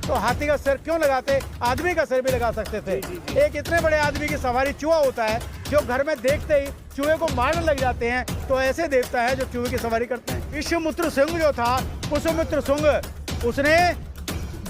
तो हाथी का सिर क्यों लगाते, आदमी का सिर भी लगा सकते थे। एक इतने बड़े आदमी की सवारी चूहा होता है जो घर में देखते ही चूहे को मारने लग जाते हैं, तो ऐसे देवता है जो चूहे की सवारी करते हैं। विश्वामित्र सिंह जो था, पुष्यमित्र सिंह, उसने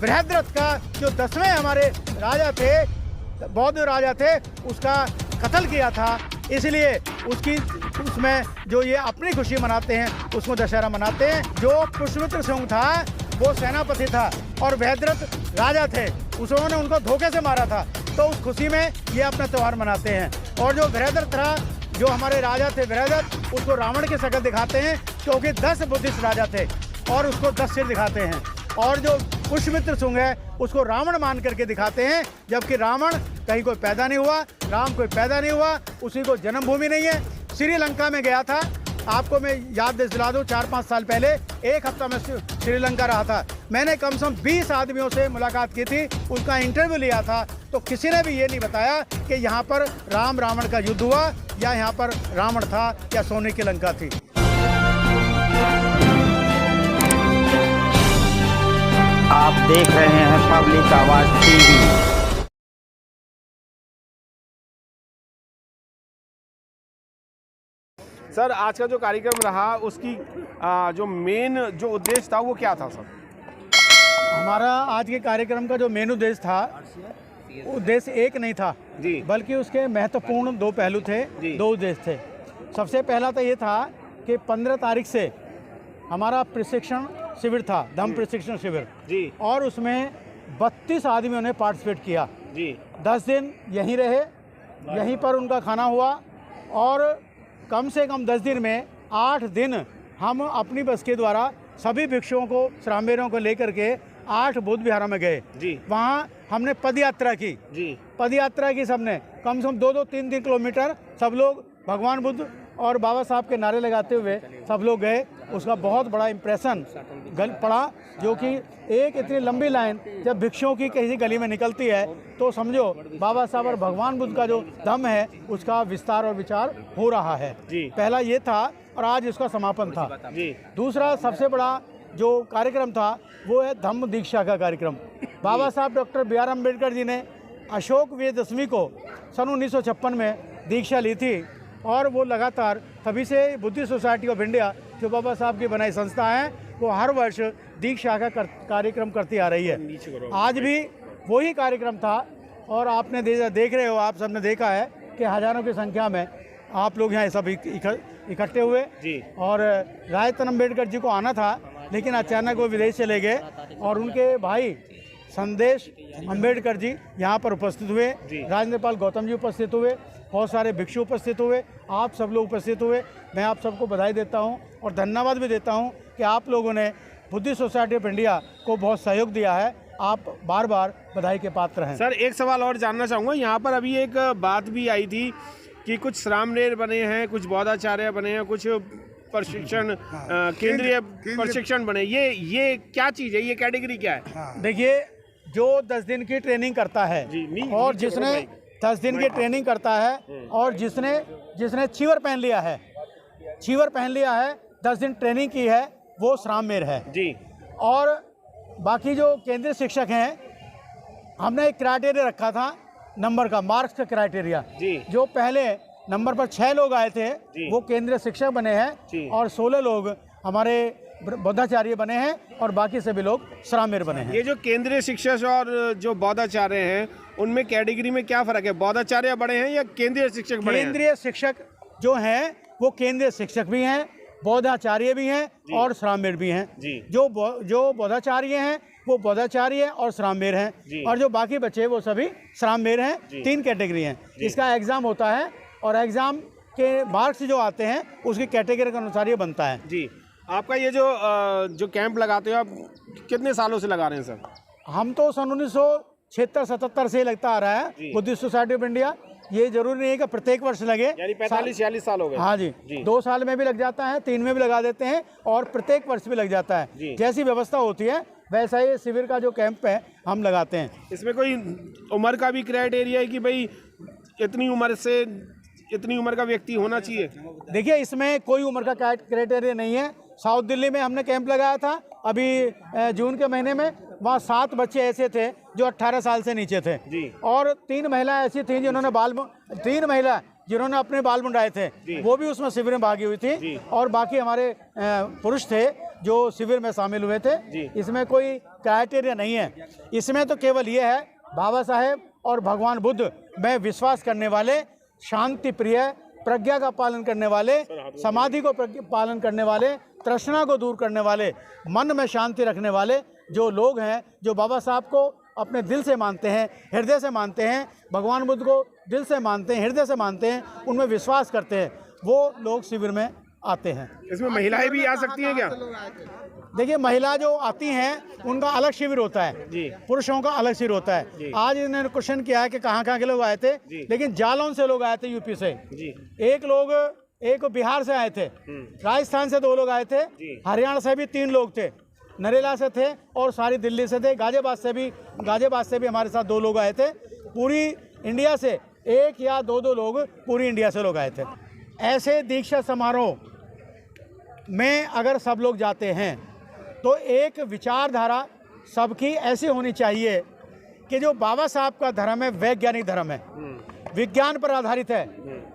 बृहद्रथ का जो 10वें हमारे राजा थे, बौद्ध राजा थे, उसका कत्ल किया था। इसलिए उसमें जो ये अपनी खुशी मनाते हैं, उसमें दशहरा मनाते हैं। जो पुष्यमित्र सिंह था वो सेनापति था और बृहद्रथ राजा थे, उन्होंने उनको धोखे से मारा था, तो उस खुशी में ये अपना त्यौहार मनाते हैं। और जो बृहद्रथ था, जो हमारे राजा थे बृहद्रथ, उसको रावण की शक्ल दिखाते हैं क्योंकि 10 बुद्धिस्ट राजा थे और उसको 10 सिर दिखाते हैं। और जो पुष्यमित्र सिंह है उसको रावण मान करके दिखाते हैं, जबकि रावण कहीं कोई पैदा नहीं हुआ, राम कोई पैदा नहीं हुआ, उसी को जन्मभूमि नहीं है। श्रीलंका में गया था, आपको मैं याद दिला दूँ, 4-5 साल पहले 1 हफ्ता में श्रीलंका रहा था। मैंने कम से कम 20 आदमियों से मुलाकात की थी, उसका इंटरव्यू लिया था, तो किसी ने भी ये नहीं बताया कि यहाँ पर राम रावण का युद्ध हुआ या यहाँ पर रावण था या सोने की लंका थी। आप देख रहे हैं पब्लिक आवाज टीवी। सर, आज का जो कार्यक्रम रहा उसकी जो मेन जो उद्देश्य था वो क्या था सर? हमारा आज के कार्यक्रम का जो मेन उद्देश्य था, उद्देश्य एक नहीं था जी, बल्कि उसके महत्वपूर्ण 2 पहलू थे, 2 उद्देश्य थे। सबसे पहला तो ये था कि 15 तारीख से हमारा प्रशिक्षण शिविर था, धम्म प्रशिक्षण शिविर जी, और उसमें 32 आदमियों ने पार्टिसिपेट किया जी। 10 दिन यहीं रहे, यहीं पर उनका खाना हुआ और कम से कम 10 दिन में 8 दिन हम अपनी बस के द्वारा सभी भिक्षुओं को, श्रामेरों को लेकर के 8 बुद्ध विहारों में गए जी। वहाँ हमने पद यात्रा की जी, पद यात्रा की सबने, कम से कम 2-3 किलोमीटर सब लोग भगवान बुद्ध और बाबा साहब के नारे लगाते हुए सब लोग गए। उसका बहुत बड़ा इम्प्रेशन पड़ा, जो कि एक इतनी लंबी लाइन जब भिक्षुओं की किसी गली में निकलती है तो समझो बाबा साहब और भगवान बुद्ध का जो धम्म है उसका विस्तार और विचार हो रहा है जी। पहला ये था और आज इसका समापन था जी। दूसरा सबसे बड़ा जो कार्यक्रम था वो है धम्म दीक्षा का कार्यक्रम। बाबा साहब doctor B are Ambedkar ji ने अशोक विजयदशमी को सन 1956 में दीक्षा ली थी और वो लगातार तभी से बुद्धिस्ट सोसाइटी ऑफ इंडिया जो बाबा साहब की बनाई संस्था है वो हर वर्ष दीक्षा का कार्यक्रम करती आ रही है। आज भी वही कार्यक्रम था और आपने देख रहे हो, आप सबने देखा है कि हजारों की संख्या में आप लोग यहाँ सब इकट्ठे हुए जी। और राजरत्न अम्बेडकर जी को आना था लेकिन अचानक वो विदेश चले गए और उनके भाई संदेश अम्बेडकर जी यहाँ पर उपस्थित हुए, राजेंद्र पाल गौतम जी उपस्थित हुए, बहुत सारे भिक्षु उपस्थित हुए, आप सब लोग उपस्थित हुए। मैं आप सबको बधाई देता हूँ और धन्यवाद भी देता हूँ कि आप लोगों ने बुद्धिस्ट सोसाइटी ऑफ इंडिया को बहुत सहयोग दिया है। आप बार बार बधाई के पात्र हैं। सर, एक सवाल और जानना चाहूँगा, यहाँ पर अभी एक बात भी आई थी कि कुछ श्रामणेर बने हैं, कुछ बौद्धाचार्य बने हैं, कुछ प्रशिक्षण केंद्रीय प्रशिक्षण बने, ये क्या चीज़ है, ये कैटेगरी क्या है? देखिए, जो 10 दिन की ट्रेनिंग करता है और जिसने 10 दिन की ट्रेनिंग करता है और जिसने चीवर पहन लिया है, 10 दिन ट्रेनिंग की है, वो श्राममेर है जी। और बाकी जो केंद्रीय शिक्षक हैं, हमने एक क्राइटेरिया रखा था नंबर का, मार्क्स का क्राइटेरिया जी। जो पहले नंबर पर 6 लोग आए थे वो केंद्रीय शिक्षक बने हैं और 16 लोग हमारे बौद्धाचार्य बने हैं और बाकी सभी लोग श्रामेर बने हैं। ये जो केंद्रीय शिक्षक और जो बौद्धाचार्य हैं उनमें कैटेगरी में क्या फर्क है? बौद्धाचार्य बड़े हैं या केंद्रीय शिक्षक बड़े हैं? केंद्रीय शिक्षक जो हैं वो केंद्रीय शिक्षक भी हैं, बौद्धाचार्य भी हैं और श्रामेर भी हैं जी। जो बौद्धाचार्य हैं वो बौद्धाचार्य और श्रामेर हैं और जो बाकी बच्चे वो सभी श्रामेर हैं। 3 कैटेगरी हैं। इसका एग्ज़ाम होता है और एग्ज़ाम के मार्क्स जो आते हैं उसकी कैटेगरी के अनुसार ये बनता है जी। आपका ये जो कैंप लगाते हो आप कितने सालों से लगा रहे हैं सर? हम तो सन 1976-77 से लगता आ रहा है बुद्धिस्ट सोसाइटी ऑफ इंडिया। ये जरूरी नहीं है कि प्रत्येक वर्ष लगे, यानी 45-46 साल हो गए। हाँ जी, 2 साल में भी लग जाता है, 3 में भी लगा देते हैं और प्रत्येक वर्ष भी लग जाता है। जैसी व्यवस्था होती है वैसा ही शिविर का जो कैंप है हम लगाते हैं। इसमें कोई उम्र का भी क्राइटेरिया है कि भाई इतनी उम्र से इतनी उम्र का व्यक्ति होना चाहिए? देखिए, इसमें कोई उम्र का क्राइटेरिया नहीं है। साउथ दिल्ली में हमने कैंप लगाया था अभी जून के महीने में। वहाँ 7 बच्चे ऐसे थे जो 18 साल से नीचे थे और 3 महिलाएं ऐसी थीं जिन्होंने 3 महिला जिन्होंने अपने बाल मुंडाए थे, वो भी उसमें शिविर में भागी हुई थी। और बाकी हमारे पुरुष थे जो शिविर में शामिल हुए थे। इसमें कोई क्राइटेरिया नहीं है, इसमें तो केवल ये है बाबा साहेब और भगवान बुद्ध में विश्वास करने वाले, शांति प्रिय, प्रज्ञा का पालन करने वाले, समाधि को पालन करने वाले, तृष्णा को दूर करने वाले, मन में शांति रखने वाले जो लोग हैं, जो बाबा साहब को अपने दिल से मानते हैं, हृदय से मानते हैं, भगवान बुद्ध को दिल से मानते हैं, हृदय से मानते हैं, उनमें विश्वास करते हैं, वो लोग शिविर में आते हैं। इसमें महिलाएं भी आ सकती हैं क्या? देखिए, महिला जो आती हैं उनका अलग शिविर होता है, पुरुषों का अलग शिविर होता है। आज इन्होंने क्वेश्चन किया है कि कहाँ के लोग आए थे, लेकिन जालौन से लोग आए थे, यूपी से। एक बिहार से आए थे, राजस्थान से 2 लोग आए थे, हरियाणा से भी 3 लोग थे, नरेला से थे और सारी दिल्ली से थे। गाजियाबाद से भी हमारे साथ 2 लोग आए थे। पूरी इंडिया से 1 या 2 लोग पूरी इंडिया से लोग आए थे। ऐसे दीक्षा समारोह में अगर सब लोग जाते हैं तो एक विचारधारा सबकी ऐसी होनी चाहिए कि जो बाबा साहब का धर्म है वैज्ञानिक धर्म है, विज्ञान पर आधारित है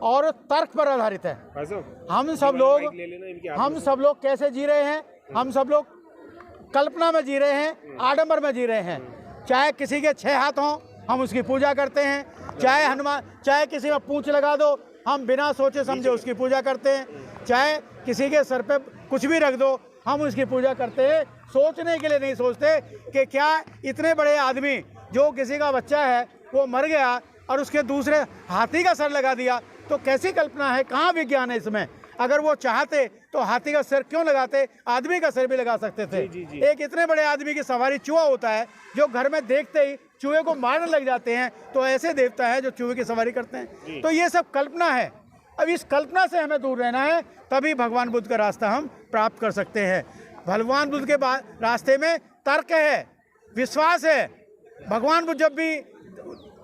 और तर्क पर आधारित है। हम सब लोग कैसे जी रहे हैं? हम सब लोग कल्पना में जी रहे हैं, आडंबर में जी रहे हैं। चाहे किसी के 6 हाथ हों, हम उसकी पूजा करते हैं। चाहे किसी में पूंछ लगा दो, हम बिना सोचे समझे उसकी पूजा करते हैं। चाहे किसी के सर पे कुछ भी रख दो, हम उसकी पूजा करते हैं। सोचने के लिए नहीं सोचते कि क्या इतने बड़े आदमी, जो किसी का बच्चा है वो मर गया और उसके दूसरे हाथी का सर लगा दिया, तो कैसी कल्पना है? कहाँ विज्ञान है इसमें? अगर वो चाहते तो हाथी का सिर क्यों लगाते, आदमी का सिर भी लगा सकते थे। एक इतने बड़े आदमी की सवारी चूहा होता है, जो घर में देखते ही चूहे को मारने लग जाते हैं, तो ऐसे देवता है जो चूहे की सवारी करते हैं। तो ये सब कल्पना है। अब इस कल्पना से हमें दूर रहना है, तभी भगवान बुद्ध का रास्ता हम प्राप्त कर सकते हैं। भगवान बुद्ध के रास्ते में तर्क है, विश्वास है। भगवान बुद्ध जब भी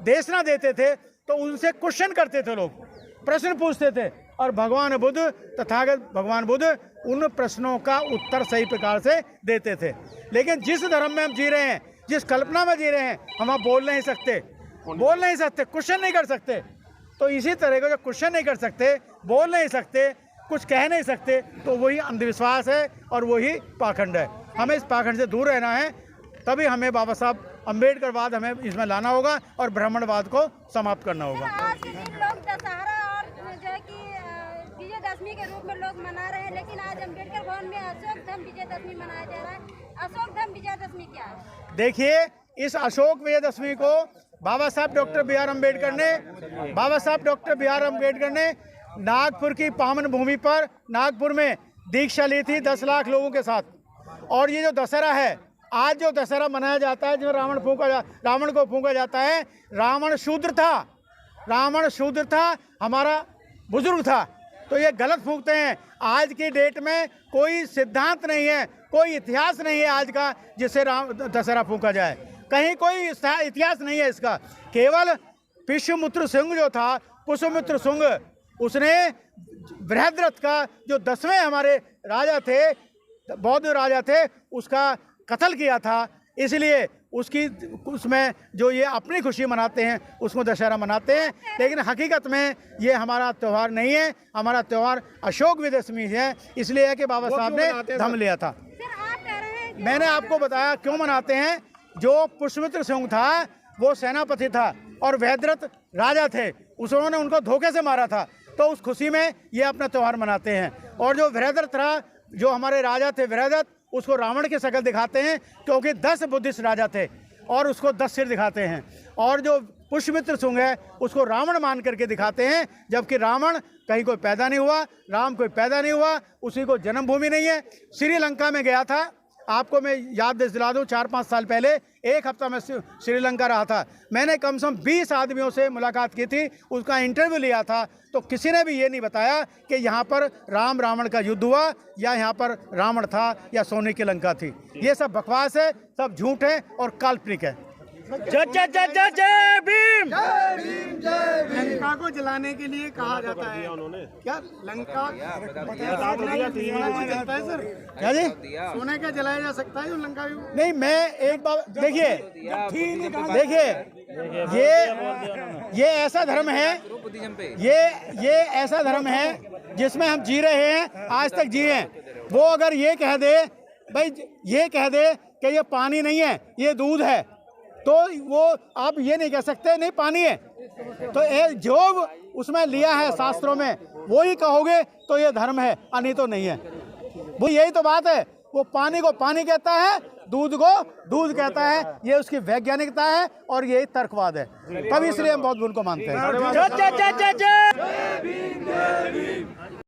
देशना देते थे तो उनसे क्वेश्चन करते थे, लोग प्रश्न पूछते थे, और भगवान बुद्ध, तथागत भगवान बुद्ध उन प्रश्नों का उत्तर सही प्रकार से देते थे। लेकिन जिस धर्म में हम जी रहे हैं, जिस कल्पना में जी रहे हैं, हम बोल नहीं सकते, क्वेश्चन नहीं कर सकते। तो इसी तरह का जो क्वेश्चन नहीं कर सकते, बोल नहीं सकते, कुछ कह नहीं सकते, तो वही अंधविश्वास है और वही पाखंड है। हमें इस पाखंड से दूर रहना है, तभी हमें बाबा साहब अम्बेडकरवाद हमें इसमें लाना होगा और ब्राह्मणवाद को समाप्त करना होगा। आज के दिन लोग दशहरा और जो है कि विजयदशमी के रूप में लोग मना रहे हैं, लेकिन आज अम्बेडकर भवन में अशोक धम विजयदशमी मनाया जा रहा है। अशोक धम विजयदशमी क्या है? देखिए, इस अशोक विजयदशमी को बाबा साहब डॉक्टर बी आर अम्बेडकर ने नागपुर की पावन भूमि पर, नागपुर में दीक्षा ली थी 10 लाख लोगों के साथ। और ये जो दशहरा है, आज जो दशहरा मनाया जाता है, जो रावण को फूंका जाता है, रावण शूद्र था, हमारा बुजुर्ग था, तो ये गलत फूंकते हैं। आज की डेट में कोई सिद्धांत नहीं है, कोई इतिहास नहीं है आज का जिससे दशहरा फूंका जाए। कहीं कोई इतिहास नहीं है इसका। केवल पुष्यमित्र सिंह जो था, पुष्यमित्र सिंह, उसने बृहद्रथ का जो 10वें हमारे राजा थे, बौद्ध राजा थे, उसका कत्ल किया था। इसलिए उसमें जो ये अपनी खुशी मनाते हैं, उसको दशहरा मनाते हैं। लेकिन हकीकत में ये हमारा त्यौहार नहीं है। हमारा त्यौहार अशोक विजयदशमी है, इसलिए है कि बाबा साहब ने धम लिया था। मैंने आपको बताया क्यों मनाते हैं। जो पुष्यमित्र सिंह था वो सेनापति था और बृहद्रथ राजा थे, उन्होंने उनको धोखे से मारा था, तो उस खुशी में ये अपना त्यौहार मनाते हैं। और जो बृहद्रथ था, जो हमारे राजा थे बृहद्रथ, उसको रावण की शक्ल दिखाते हैं, क्योंकि 10 बुद्धिस्ट राजा थे और उसको 10 सिर दिखाते हैं। और जो पुष्यमित्र सिंह है, उसको रावण मान करके दिखाते हैं, जबकि रावण कहीं कोई पैदा नहीं हुआ, राम कोई पैदा नहीं हुआ, उसी को जन्मभूमि नहीं है। श्रीलंका में गया था, आपको मैं याद दिला दूँ, 4-5 साल पहले 1 हफ्ता में श्रीलंका रहा था। मैंने कम से कम 20 आदमियों से मुलाकात की थी, उसका इंटरव्यू लिया था, तो किसी ने भी ये नहीं बताया कि यहाँ पर राम रावण का युद्ध हुआ या यहाँ पर रावण था या सोने की लंका थी। ये सब बकवास है, सब झूठ है और काल्पनिक है। जय भीम। लंका को जलाने के लिए कहा जाता है, उन्होंने क्या लंका बता तो दिया टीवी में। जलता है सर? क्या जी? सोने का जलाया जा सकता है जो लंका भी? नहीं, मैं एक बात देखिए, ये ऐसा धर्म है, ये ऐसा धर्म है जिसमें हम जी रहे हैं, आज तक जिए हैं। वो अगर ये कह दे, भाई ये कह दे कि ये पानी नहीं है, ये दूध है, तो वो आप ये नहीं कह सकते नहीं पानी है। तो जो उसमें लिया है शास्त्रों में वो ही कहोगे तो ये धर्म है, नहीं तो नहीं है। वो यही तो बात है, वो पानी को पानी कहता है, दूध को दूध कहता है। ये उसकी वैज्ञानिकता है और यही तर्कवाद है, तब इसलिए हम बहुत उनको मानते हैं।